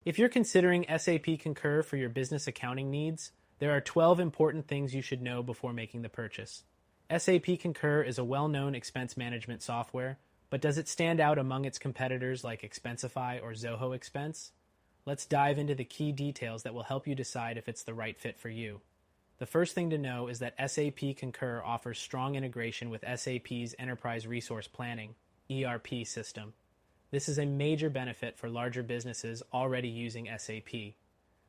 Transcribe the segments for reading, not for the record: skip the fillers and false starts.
If you're considering SAP Concur for your business accounting needs, there are 12 important things you should know before making the purchase. SAP Concur is a well-known expense management software, but does it stand out among its competitors like Expensify or Zoho Expense? Let's dive into the key details that will help you decide if it's the right fit for you. The first thing to know is that SAP Concur offers strong integration with SAP's Enterprise Resource Planning (ERP) system. This is a major benefit for larger businesses already using SAP.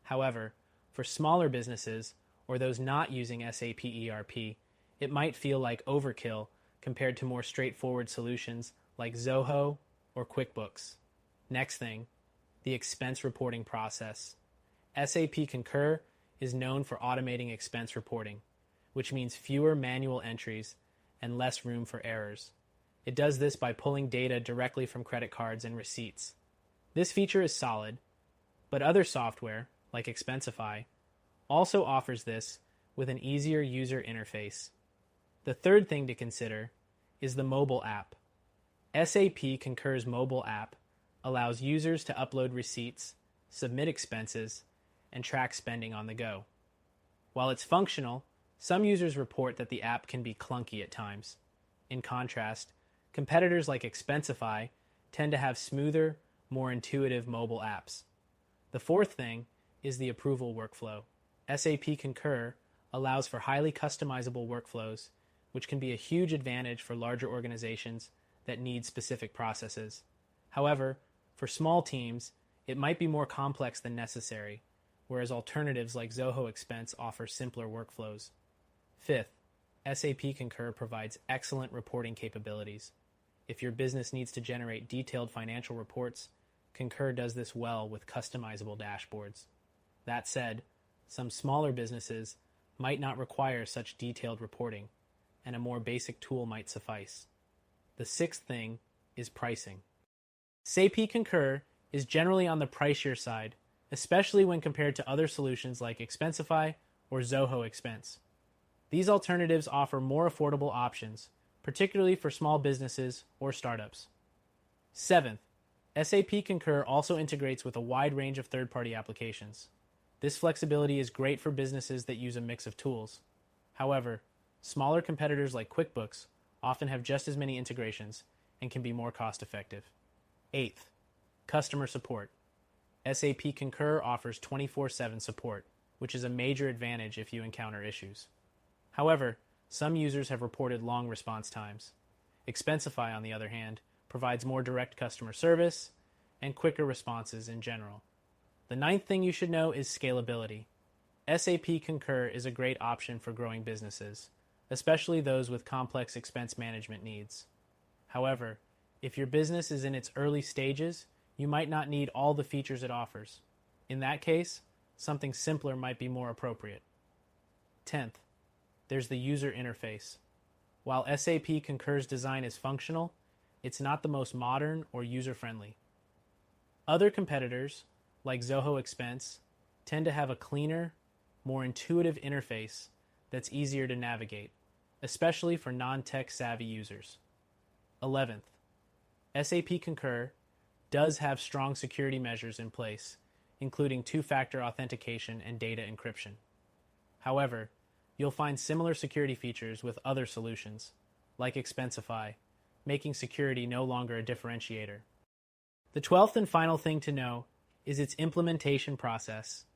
However, for smaller businesses or those not using SAP ERP, it might feel like overkill compared to more straightforward solutions like Zoho or QuickBooks. Next thing, the expense reporting process. SAP Concur is known for automating expense reporting, which means fewer manual entries and less room for errors. It does this by pulling data directly from credit cards and receipts. This feature is solid, but other software, like Expensify, also offers this with an easier user interface. The third thing to consider is the mobile app. SAP Concur's mobile app allows users to upload receipts, submit expenses, and track spending on the go. While it's functional, some users report that the app can be clunky at times. In contrast, competitors like Expensify tend to have smoother, more intuitive mobile apps. The fourth thing is the approval workflow. SAP Concur allows for highly customizable workflows, which can be a huge advantage for larger organizations that need specific processes. However, for small teams, it might be more complex than necessary, whereas alternatives like Zoho Expense offer simpler workflows. Fifth, SAP Concur provides excellent reporting capabilities. If your business needs to generate detailed financial reports, Concur does this well with customizable dashboards. That said, some smaller businesses might not require such detailed reporting, and a more basic tool might suffice. The sixth thing is pricing. SAP Concur is generally on the pricier side, especially when compared to other solutions like Expensify or Zoho Expense. These alternatives offer more affordable options, particularly for small businesses or startups. Seventh, SAP Concur also integrates with a wide range of third-party applications. This flexibility is great for businesses that use a mix of tools. However, smaller competitors like QuickBooks often have just as many integrations and can be more cost-effective. Eighth, customer support. SAP Concur offers 24/7 support, which is a major advantage if you encounter issues. However, some users have reported long response times. Expensify, on the other hand, provides more direct customer service and quicker responses in general. The ninth thing you should know is scalability. SAP Concur is a great option for growing businesses, especially those with complex expense management needs. However, if your business is in its early stages, you might not need all the features it offers. In that case, something simpler might be more appropriate. 10th, there's the user interface. While SAP Concur's design is functional, it's not the most modern or user-friendly. Other competitors, like Zoho Expense, tend to have a cleaner, more intuitive interface that's easier to navigate, especially for non-tech savvy users. 11th, SAP Concur does have strong security measures in place, including two-factor authentication and data encryption. However, you'll find similar security features with other solutions, like Expensify, making security no longer a differentiator. The 12th and final thing to know is its implementation process.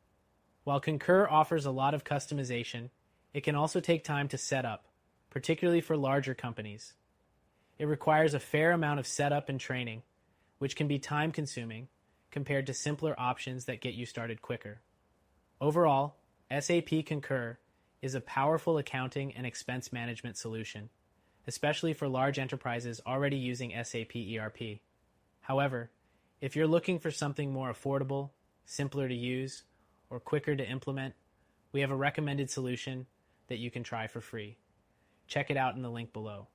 While Concur offers a lot of customization, it can also take time to set up, particularly for larger companies. It requires a fair amount of setup and training, which can be time-consuming compared to simpler options that get you started quicker. Overall, SAP Concur is a powerful accounting and expense management solution, especially for large enterprises already using SAP ERP. However, if you're looking for something more affordable, simpler to use, or quicker to implement, we have a recommended solution that you can try for free. Check it out in the link below.